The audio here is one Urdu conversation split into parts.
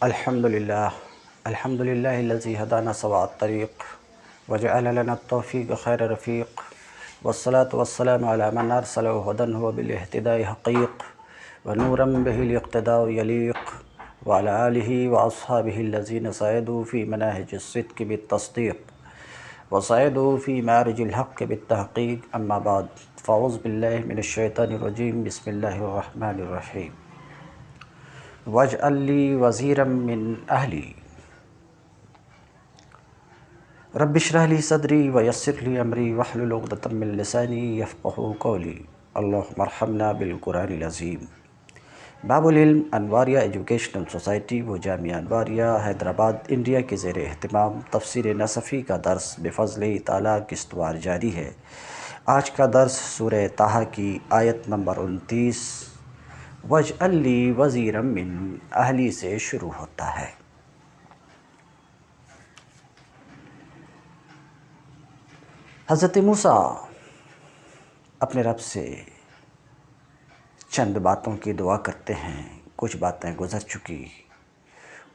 الحمد لله الذي هدانا سواء الطريق وجعل لنا التوفيق خير رفيق، والصلاة والسلام على من أرسله هدى هو بالاهتداء حقيق ونورا به الاقتداء يليق، وعلى آله وأصحابه الذين صعدوا في مناهج الصدق بالتصديق وصعدوا في معرج الحق بالتحقيق. أما بعد، فأعوذ بالله من الشيطان الرجيم. بسم الله الرحمن الرحيم. واجعل لي وزيرا من أهلي رب اشرح لي صدري ويسر لي أمري واحلل عقدة من لساني يفقهوا قولي. اللهم ارحمنا بالقرآن العظیم. باب العلم انواریہ ایجوکیشنل سوسائٹی و جامعہ انواریہ حیدرآباد انڈیا کے زیر اہتمام تفسیر نصفی کا درس بفضل تعالیٰ قسطوار جاری ہے. آج کا درس سورہ طٰہٰ کی آیت نمبر 29 وَاجْعَلْ لِي وَزِيرًا مِّنْ أَهْلِي سے شروع ہوتا ہے. حضرت موسیٰ اپنے رب سے چند باتوں کی دعا کرتے ہیں. کچھ باتیں گزر چکی،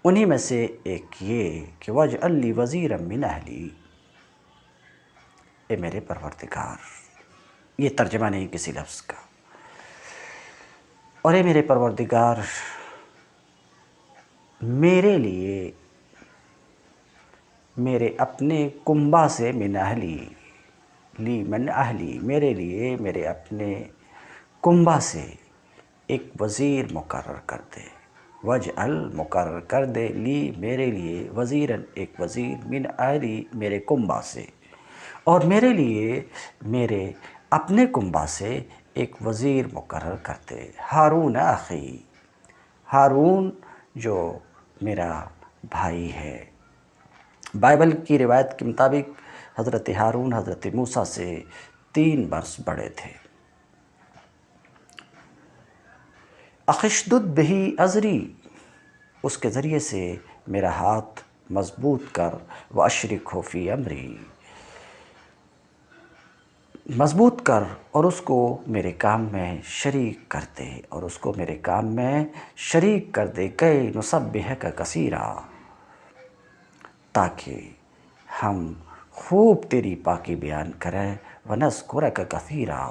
انہی میں سے ایک یہ کہ وَاجْعَلْ لِي وَزِيرًا مِّنْ أَهْلِي، اے میرے پروردگار. یہ ترجمہ نہیں کسی لفظ کا. اور اے میرے پروردگار، میرے لیے میرے اپنے کنبہ سے من اہلی، لی من اہلی، میرے لیے میرے اپنے کنبہ سے ایک وزیر مقرر کر دے. وجعل مقرر کر دے، لی میرے لیے، وزیراً ایک وزیر، من اہلی میرے کنبہ سے، اور میرے لیے میرے اپنے کنبہ سے ایک وزیر مقرر کرتے. ہارون اخی، ہارون جو میرا بھائی ہے. بائبل کی روایت کے مطابق حضرت ہارون حضرت موسیٰ سے 3 برس بڑے تھے. اخشدد بہی ازری، اس کے ذریعے سے میرا ہاتھ مضبوط کر، واشرکہ فی امری، مضبوط کر اور اس کو میرے کام میں شریک کر دے، اور اس کو میرے کام میں شریک کر دے. کئی نسبحک کثیرا، تاکہ ہم خوب تیری پاکی بیان کریں. ونذکرک کثیرا،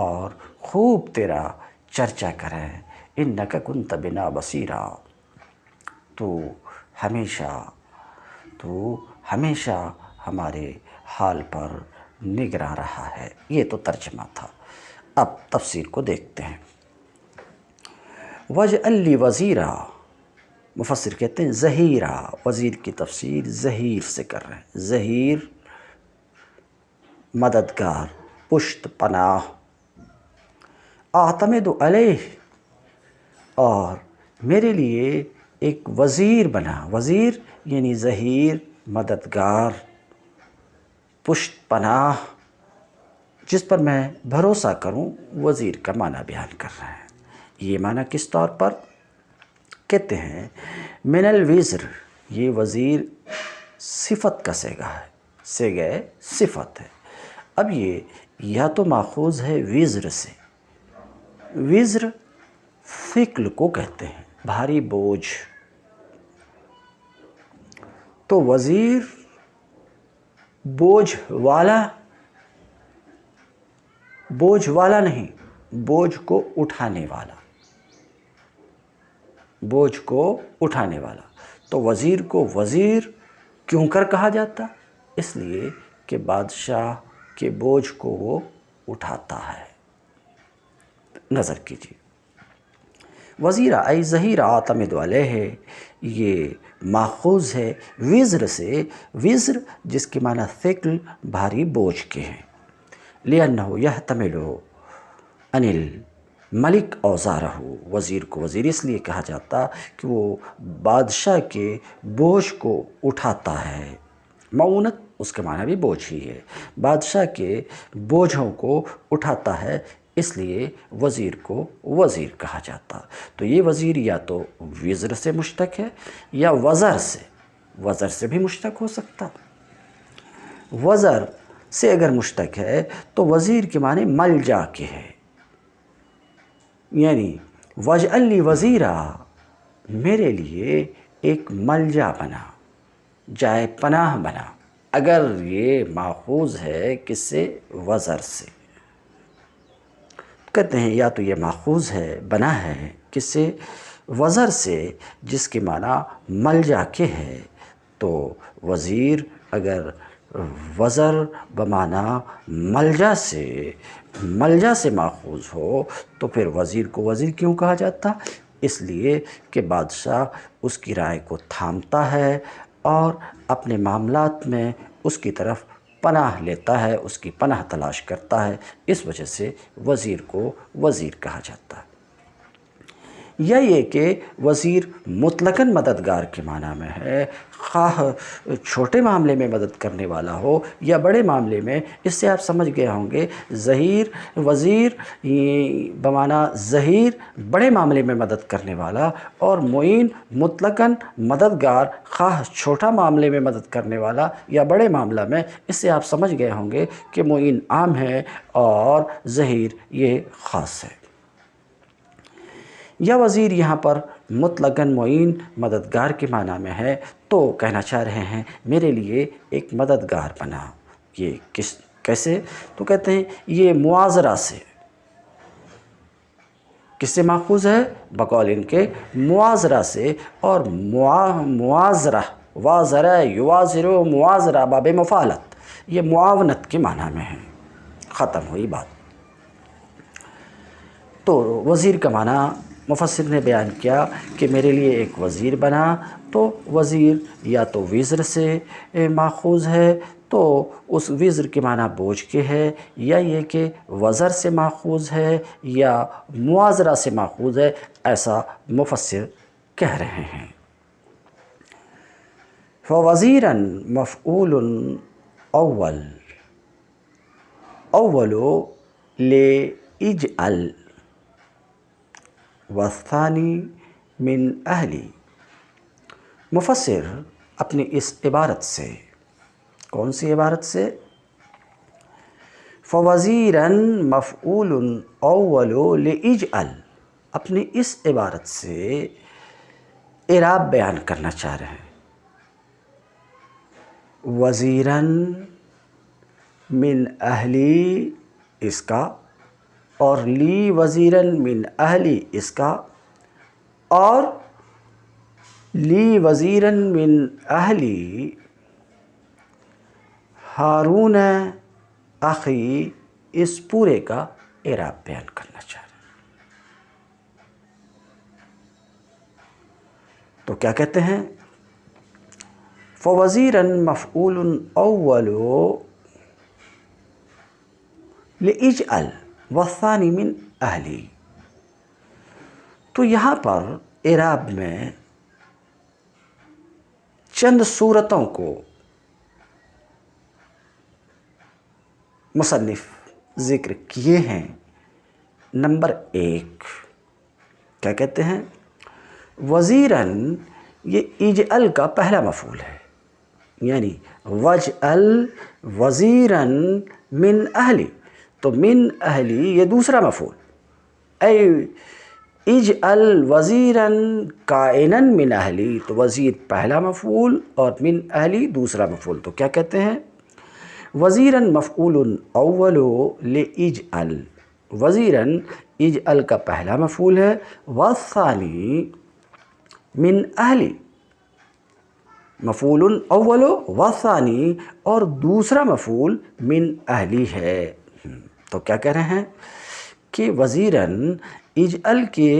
اور خوب تیرا چرچا کریں. انک کنت بنا بصیرا، تو ہمیشہ ہمارے حال پر نگراں رہا ہے. یہ تو ترجمہ تھا. اب تفسیر کو دیکھتے ہیں. وَاجْعَلْ لِي وَزِيرًا، مفسر کہتے ہیں ظہیرا. وزیر کی تفسیر ظہیر سے کر رہے ہیں. ظہیر مددگار، پشت پناہ. اعتمد علیہ، اور میرے لیے ایک وزیر بنا. وزیر یعنی ظہیر، مددگار، پشت پناہ، جس پر میں بھروسہ کروں. وزیر کا معنی بیان کر رہے ہیں. یہ معنی کس طور پر کہتے ہیں؟ من الوزر، یہ وزیر صفت کا صیغہ ہے، صیغہ صفت ہے. اب یہ یا تو ماخوذ ہے وزر سے. وزر ثقل کو کہتے ہیں، بھاری بوجھ. تو وزیر بوجھ والا نہیں، بوجھ کو اٹھانے والا. بوجھ کو اٹھانے والا. تو وزیر کو وزیر کیوں کر کہا جاتا؟ اس لیے کہ بادشاہ کے بوجھ کو وہ اٹھاتا ہے. نظر کیجیے. وزیرہ ای ظہیر اعتمد علیہ، یہ ماخوذ ہے وزر سے. وزر جس کے معنی ثقل، بھاری بوجھ کے ہیں. لِأَنَّهُ يَحْتَمِلُ عَنِ الْمَلِكِ أَوْزَارَهُ، وزیر کو وزیر اس لیے کہا جاتا کہ وہ بادشاہ کے بوجھ کو اٹھاتا ہے. معونت اس کے معنی بھی بوجھ ہی ہے. بادشاہ کے بوجھوں کو اٹھاتا ہے، اس لیے وزیر کو وزیر کہا جاتا. تو یہ وزیر یا تو وزر سے مشتق ہے یا وزر سے. وزر سے بھی مشتق ہو سکتا. وزر سے اگر مشتق ہے تو وزیر کے معنی ملجا کے ہے. یعنی وَاجْعَلْ لِي وَزِيرًا، میرے لیے ایک ملجا بنا، جائے پناہ بنا۔ اگر یہ ماخوذ ہے کس سے؟ وزر سے۔ کہتے ہیں یا تو یہ ماخوذ ہے، بنا ہے کس سے؟ وزر سے، جس کے معنی ملجا کے ہے۔ تو وزیر اگر وزر بمعنی ملجا سے ماخوذ ہو تو پھر وزیر کو وزیر کیوں کہا جاتا؟ اس لیے کہ بادشاہ اس کی رائے کو تھامتا ہے اور اپنے معاملات میں اس کی طرف پناہ لیتا ہے، اس کی پناہ تلاش کرتا ہے، اس وجہ سے وزیر کو وزیر کہا جاتا ہے۔ یا یہ کہ وزیر مطلقاً مددگار کے معنی میں ہے، خواہ چھوٹے معاملے میں مدد کرنے والا ہو یا بڑے معاملے میں۔ اس سے آپ سمجھ گئے ہوں گے وزیر بمعنی ظہیر بڑے معاملے میں مدد کرنے والا، اور معین مطلقاً مددگار، خواہ چھوٹا معاملے میں مدد کرنے والا یا بڑے معاملہ میں۔ اس سے آپ سمجھ گئے ہوں گے کہ معین عام ہے اور ظہیر یہ خاص ہے۔ یا وزیر یہاں پر مطلقاً معین مددگار کے معنی میں ہے، تو کہنا چاہ رہے ہیں میرے لیے ایک مددگار بنا۔ یہ کیسے؟ تو کہتے ہیں یہ موازرہ سے۔ کس سے ماخوذ ہے؟ بقول ان کے موازرہ سے۔ اور موازرہ، وازرہ یوازرو، موازرہ باب مفعلت، یہ معاونت کے معنی میں ہے۔ ختم ہوئی بات۔ تو وزیر کا معنی مفسر نے بیان کیا کہ میرے لیے ایک وزیر بنا۔ تو وزیر یا تو وزر سے ماخوذ ہے، تو اس وزر کے معنی بوجھ کے ہے، یا یہ کہ وزر سے ماخوذ ہے یا موازرہ سے ماخوذ ہے، ایسا مفسر کہہ رہے ہیں۔ فوزیراً مفعول اول لِاجْعَل والثانی من اہلی۔ مفسر اپنی اس عبارت سے، کون سی عبارت سے؟ فوزیراً مفعول اول لِاجْعَل، اپنی اس عبارت سے اعراب بیان کرنا چاہ رہے ہیں۔ وزیراً من اہلی اس کا، اور لی وزیراً من اہلی اس کا، اور لی وزیراً من اہلی ہارون اخی، اس پورے کا اعراب بیان کرنا چاہ رہے ہیں۔ تو کیا کہتے ہیں؟ فوزیراً مفعول اول لِاجْعَل والثانی من اہلی۔ تو یہاں پر اعراب میں چند صورتوں کو مصنف ذکر کیے ہیں۔ نمبر 1 کیا کہتے ہیں؟ وزیراً یہ اجعل کا پہلا مفعول ہے، یعنی وجعل وزیراً من اہلی، تو من اہلی یہ دوسرا مفعول، اے اجعل وزیراً کائناً من اہلی، تو وزیر پہلا مفعول اور من اہلی دوسرا مفعول۔ تو کیا کہتے ہیں؟ وزیراً مفعول اول لِاجْعَل، وزیراً اجعل کا پہلا مفعول ہے، والثانی من اہلی، مفعول اول والثانی، اور دوسرا مفعول من اہلی ہے۔ تو کیا کہہ رہے ہیں کہ وزیراً اجعل کے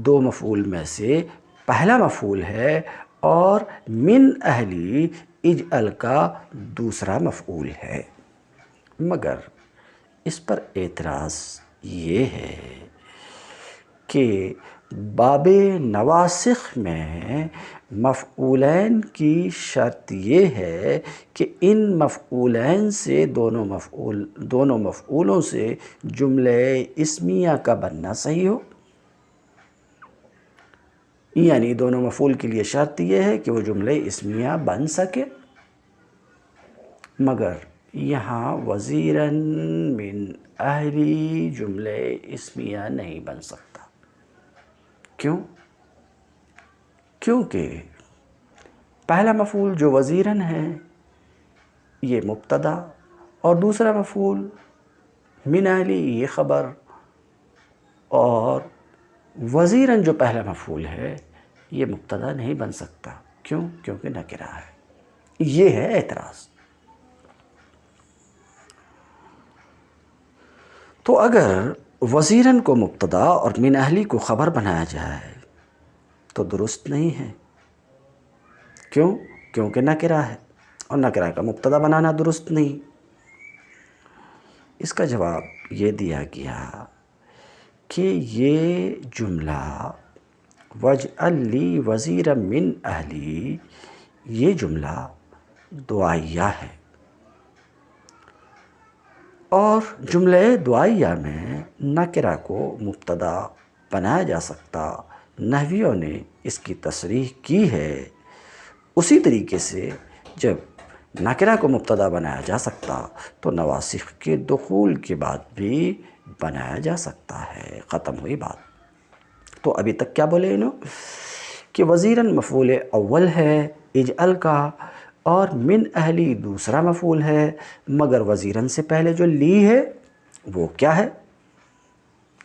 دو مفعول میں سے پہلا مفعول ہے، اور من اہلی اجعل کا دوسرا مفعول ہے۔ مگر اس پر اعتراض یہ ہے کہ باب نواسخ میں مفعولین کی شرط یہ ہے کہ ان مفعولین سے دونوں مفعولوں سے جملہ اسمیہ کا بننا صحیح ہو، یعنی دونوں مفعول کے لیے شرط یہ ہے کہ وہ جملہ اسمیہ بن سکے۔ مگر یہاں وزیراً من اہلی جملہ اسمیہ نہیں بن سکتا۔ کیوں؟ کیونکہ پہلا مفعول جو وزیراً ہے یہ مبتدا اور دوسرا مفعول من اہلی یہ خبر، اور وزیراً جو پہلا مفعول ہے یہ مبتدا نہیں بن سکتا. کیوں؟ کیونکہ نکرہ ہے. یہ ہے اعتراض. تو اگر وزیراً کو مبتدا اور من اہلی کو خبر بنایا جائے تو درست نہیں ہے. کیوں؟ کیونکہ نکرہ ہے، اور نکرہ کا مبتدا بنانا درست نہیں. اس کا جواب یہ دیا گیا کہ یہ جملہ وَاجْعَلْ لِي وَزِيرًا مِّنْ أَهْلِي یہ جملہ دعائیہ ہے، اور جملہ دعائیہ میں نکرہ کو مبتدا بنایا جا سکتا. نحویوں نے اس کی تصریح کی ہے. اسی طریقے سے جب نکرہ کو مبتدا بنایا جا سکتا تو نواسخ کے دخول کے بعد بھی بنایا جا سکتا ہے. ختم ہوئی بات. تو ابھی تک کیا بولے انہوں کہ وزیراً مفعول اول ہے اجعل کا، اور من اہلی دوسرا مفعول ہے، مگر وزیراً سے پہلے جو لی ہے وہ کیا ہے؟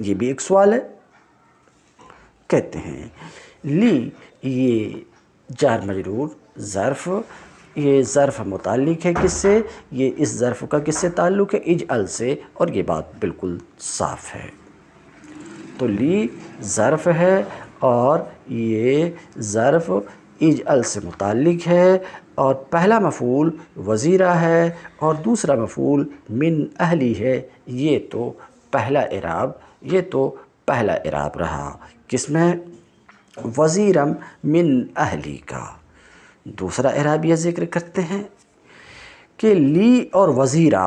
یہ بھی ایک سوال ہے. کہتے ہیں لی یہ جار مجرور ظرف، یہ ظرف متعلق ہے کس سے؟ یہ اس ظرف کا کس سے تعلق ہے؟ اجعل سے، اور یہ بات بالکل صاف ہے. تو لی ظرف ہے اور یہ ظرف اجعل سے متعلق ہے، اور پہلا مفعول وزیرہ ہے اور دوسرا مفعول من اہلی ہے. یہ تو پہلا اعراب رہا. کس میں؟ وزیرم من اہلی کا. دوسرا اعراب یہ ذکر کرتے ہیں کہ لی اور وزیرہ،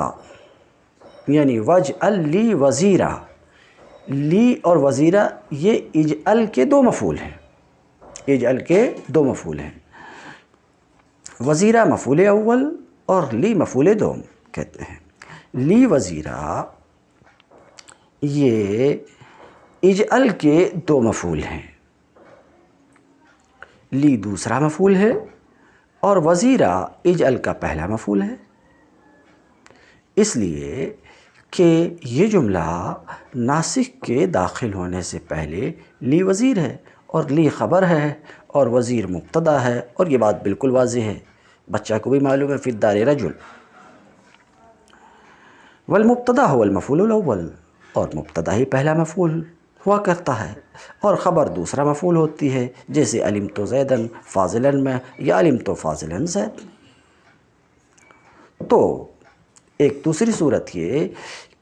یعنی وَاجْعَلْ لِي وزیرہ، لی اور وزیرہ یہ اجعل کے دو مفعول ہیں. اجعل کے دو مفعول ہیں، وزیرہ مفعول اول اور لی مفعول دوم. کہتے ہیں لی وزیرہ یہ اجعل کے دو مفعول ہیں. لی دوسرا مفعول ہے اور وزیرہ اجعل کا پہلا مفعول ہے. اس لیے کہ یہ جملہ ناسخ کے داخل ہونے سے پہلے لی وزیر ہے اور لی خبر ہے اور وزیر مبتدا ہے، اور یہ بات بالکل واضح ہے، بچہ کو بھی معلوم ہے. فی الدار رجل. والمبتدا هو المفعول الاول، اور مبتدا ہی پہلا مفعول ہوا کرتا ہے، اور خبر دوسرا مفعول ہوتی ہے، جیسے علمت زیدن فاضلاً میں یا علمت فاضلاً زید. تو ایک دوسری صورت یہ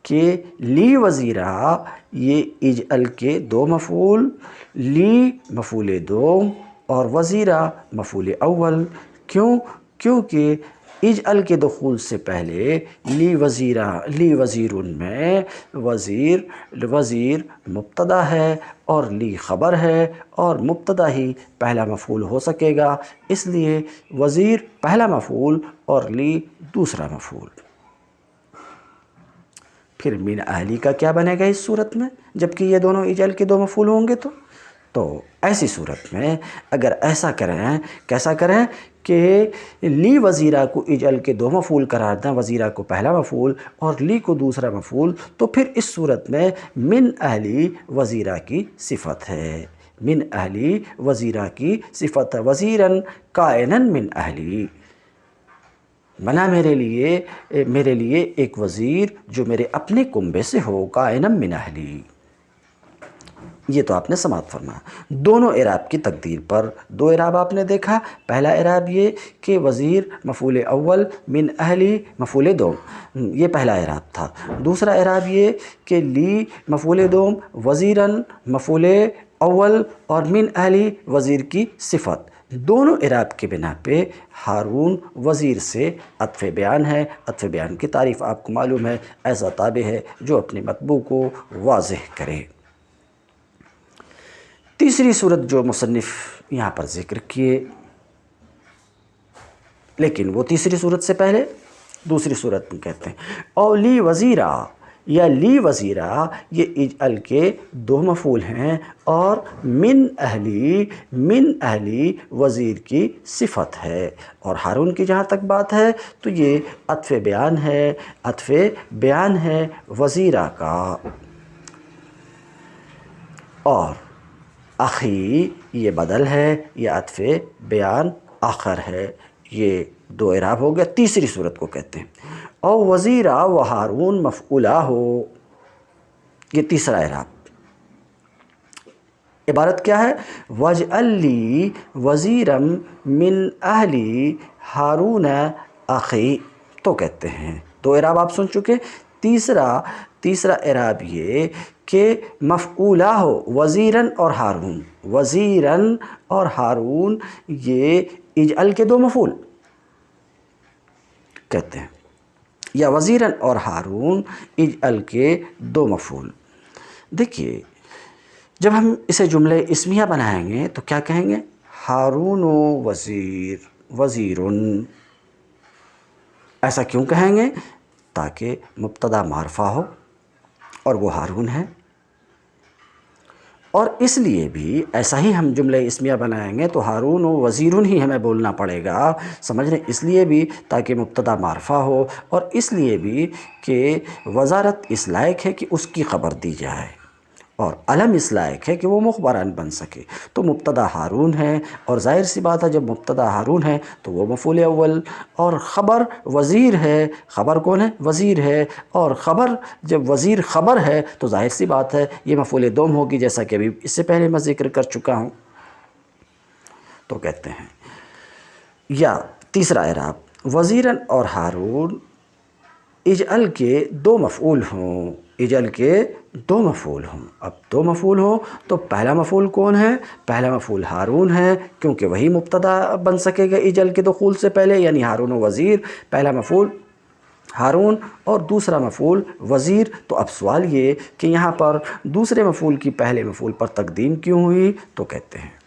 کہ لی وزیرہ یہ اجعل کے دو مفعول، لی مفعول دوم اور وزیرہ مفعول اول. کیوں؟ کیونکہ اجعل کے دخول سے پہلے لی وزیرن میں وزیر مبتدا ہے اور لی خبر ہے، اور مبتدا ہی پہلا مفعول ہو سکے گا. اس لیے وزیر پہلا مفعول اور لی دوسرا مفعول. پھر من اہلی کا کیا بنے گا اس صورت میں جبکہ یہ دونوں اجعل کے دو مفعول ہوں گے؟ تو ایسی صورت میں اگر ایسا کریں، کیسا کریں کہ لی وزیرہ کو اجعل کے دو مفعول قرار دیں، وزیرہ کو پہلا مفعول اور لی کو دوسرا مفعول، تو پھر اس صورت میں من اہلی وزیرہ کی صفت ہے. من اہلی وزیرہ کی صفت ہے. وزیراً کائناً من اہلی، بنا میرے لیے ایک وزیر جو میرے اپنے کنبے سے ہو. کائناً من اہلی. یہ تو آپ نے سماعت فرمایا. دونوں اعراب کی تقدیر پر دو اعراب آپ نے دیکھا. پہلا اعراب یہ کہ وزیر مفعول اول من اہلی مفعول دوم، یہ پہلا اعراب تھا. دوسرا اعراب یہ کہ لی مفعول دوم وزیراً مفعول اول اور من اہلی وزیر کی صفت. دونوں اعراب کے بنا پہ ہارون وزیر سے عطف بیان ہے. عطف بیان کی تعریف آپ کو معلوم ہے، ایسا تابع ہے جو اپنے مطبوع کو واضح کرے. تیسری صورت جو مصنف یہاں پر ذکر کیے، لیکن وہ تیسری صورت سے پہلے دوسری صورت میں کہتے ہیں اولی وزیرہ، یا لی وزیرہ یہ اجعل کے دو مفعول ہیں، اور من اہلی وزیر کی صفت ہے۔ اور ہارون کی جہاں تک بات ہے تو یہ عطف بیان ہے وزیرہ کا۔ اور اخی یہ بدل ہے، یہ عطف بیان آخر ہے۔ یہ دو اعراب ہو گیا، تیسری صورت کو کہتے ہیں او وزیرہ و ہارون مفعولہ ہو، یہ تیسرا اعراب۔ عبارت کیا ہے؟ وَاجْعَلْ لِي وَزِيرًا مِّنْ أَهْلِي هَارُونَ أَخِي، تو کہتے ہیں دو اعراب آپ سن چکے۔ تیسرا اعراب یہ کہ مفعولہ ہو وزیراً اور ہارون، وزیراً اور ہارون یہ اجعل کے دو مفعول کہتے ہیں، یا وزیراً اور ہارون اجعل کے دو مفعول۔ دیکھیے جب ہم اسے جملے اسمیہ بنائیں گے تو کیا کہیں گے؟ ہارون و وزیرن۔ ایسا کیوں کہیں گے؟ تاکہ مبتدا معرفہ ہو اور وہ ہارون ہے، اور اس لیے بھی ایسا ہی ہم جملے اسمیہ بنائیں گے تو ہارون و وزیرن ہی ہمیں بولنا پڑے گا، سمجھ رہے؟ اس لیے بھی تاکہ مبتدا معرفہ ہو، اور اس لیے بھی کہ وزارت اس لائق ہے کہ اس کی خبر دی جائے، اور علم اس لائق ہے کہ وہ مخبران بن سکے۔ تو مبتدا ہارون ہے، اور ظاہر سی بات ہے جب مبتدا ہارون ہے تو وہ مفعول اول، اور خبر وزیر ہے۔ خبر کون ہے؟ وزیر ہے، اور خبر جب وزیر خبر ہے تو ظاہر سی بات ہے یہ مفعول دوم ہوگی، جیسا کہ ابھی اس سے پہلے میں ذکر کر چکا ہوں۔ تو کہتے ہیں یا تیسرا اعراب وزیراً اور ہارون اجعل کے دو مفعول ہوں، اجعل کے دو مفعول ہوں۔ اب دو مفعول ہوں تو پہلا مفعول کون ہے؟ پہلا مفعول ہارون ہے، کیونکہ وہی مبتدا بن سکے گا اجعل کے دخول سے پہلے، یعنی ہارون و وزیر، پہلا مفعول ہارون اور دوسرا مفعول وزیر۔ تو اب سوال یہ کہ یہاں پر دوسرے مفعول کی پہلے مفعول پر تقدیم کیوں ہوئی؟ تو کہتے ہیں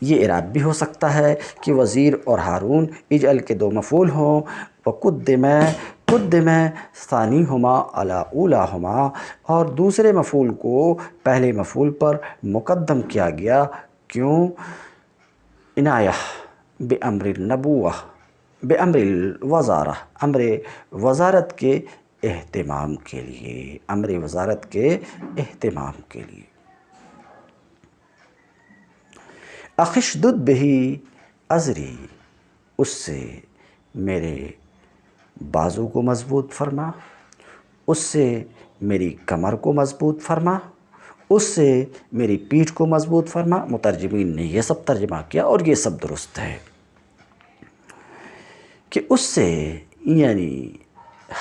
یہ اعراب بھی ہو سکتا ہے کہ وزیر اور ہارون اجعل کے دو مفعول ہوں، وقدم ثانیہما علی اولاہما، اور دوسرے مفعول کو پہلے مفعول پر مقدم کیا گیا، کیوں؟ عنایہ بامر النبوہ، بامر الوزارہ، امر وزارت کے اہتمام کے لیے، امر وزارت کے اہتمام کے لیے۔ اخشدد بہی ازری، اس سے میرے بازو کو مضبوط فرما، اس سے میری کمر کو مضبوط فرما، اس سے میری پیٹھ کو مضبوط فرما۔ مترجمین نے یہ سب ترجمہ کیا اور یہ سب درست ہے کہ اس سے یعنی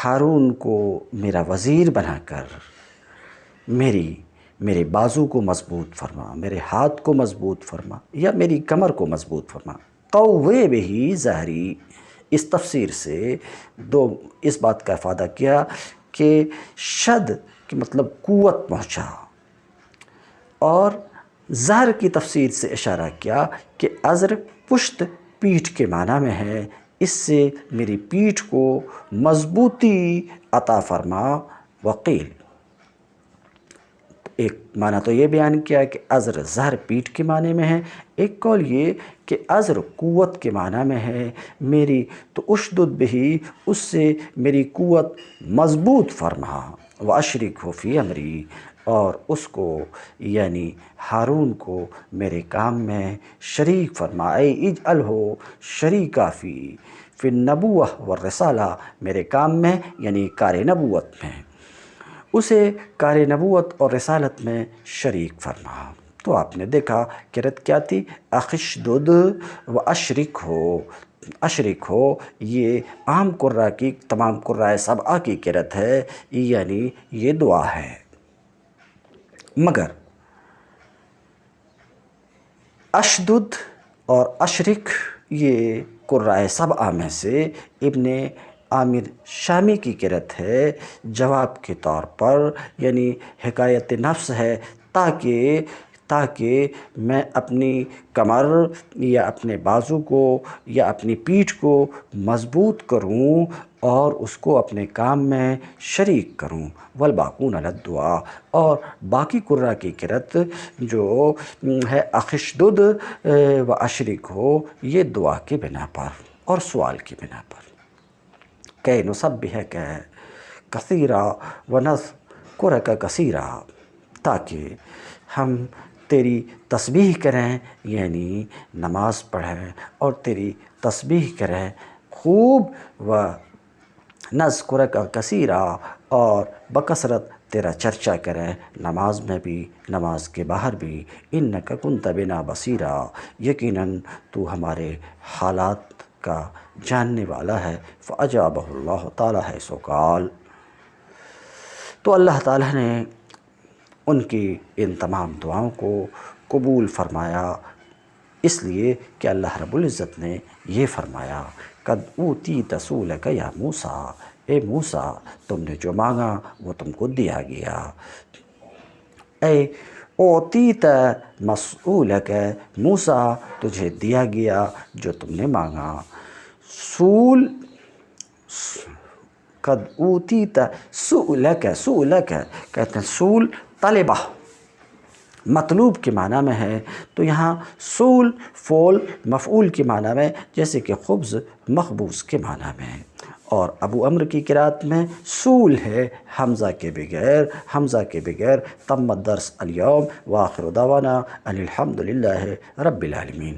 ہارون کو میرا وزیر بنا کر میرے بازو کو مضبوط فرما، میرے ہاتھ کو مضبوط فرما، یا میری کمر کو مضبوط فرما۔ قوّی بہی ظہری، اس تفسیر سے اس بات کا افادہ کیا کہ شد کہ مطلب قوت پہنچا، اور ظہر کی تفسیر سے اشارہ کیا کہ ازر پشت پیٹھ کے معنی میں ہے، اس سے میری پیٹھ کو مضبوطی عطا فرما۔ وقیل، ایک معنی تو یہ بیان کیا کہ ازر ظہر پیٹھ کے معنی میں ہے، ایک قول یہ کہ ازر قوت کے معنی میں ہے میری، تو اشدد بہی، اس سے میری قوت مضبوط فرما، واشرکہ فی امری، اور اس کو یعنی ہارون کو میرے کام میں شریک فرما، اے اجعلہ شریکا فی النبوہ والرسالہ، میرے کام میں یعنی کار نبوت میں، اسے کار نبوت اور رسالت میں شریک فرما۔ تو آپ نے دیکھا قرأت کیا تھی؟ اخشدد و اشرک ہو، یہ عام قراء کی، تمام قراء سبعہ کی قرأت ہے، یعنی یہ دعا ہے۔ مگر اشدد اور اشرک یہ قراء سبعہ میں سے ابن عامر شامی کی قرأت ہے جواب کے طور پر، یعنی حکایت نفس ہے، تاکہ میں اپنی کمر یا اپنے بازو کو یا اپنی پیٹھ کو مضبوط کروں، اور اس کو اپنے کام میں شریک کروں، والباقون علی الدعاء، اور باقی قرہ کی قرت جو ہے اخشدد و اشرک ہو، یہ دعا کی بنا پر اور سوال کی بنا پر۔ کہ نسبحک کثیرا ونذکرک کثیرا، تاکہ ہم تیری تسبیح کریں، یعنی نماز پڑھیں اور تیری تسبیح کریں خوب، و نذکرک کثیرا، اور بکثرت تیرا چرچا کریں، نماز میں بھی نماز کے باہر بھی۔ انک کنت بنا بصیرا، یقیناً تو ہمارے حالات کا جاننے والا ہے۔ فاجابہ اللہ تعالیٰ حیث قال، تو اللہ تعالیٰ نے ان کی ان تمام دعاؤں کو قبول فرمایا، اس لیے کہ اللہ رب العزت نے یہ فرمایا، قد اوتیت سؤلک یا موسیٰ، اے موسیٰ تم نے جو مانگا وہ تم کو دیا گیا۔ اے اوتیت مسؤولک، موسیٰ تجھے دیا گیا جو تم نے مانگا۔ سؤل، قد اوتیت سؤلک، سؤلک کہتے ہیں سؤل طلبہ، مطلوب کے معنی میں ہے، تو یہاں سؤل فعل مفعول کے معنی میں، جیسے کہ خبز مخبوز کے معنی میں۔ اور ابو عمرو کی قرات میں سؤل ہے حمزہ کے بغیر، حمزہ کے بغیر۔ تم الدرس اليوم، وآخر دعوانا ان الحمد للہ رب العالمین۔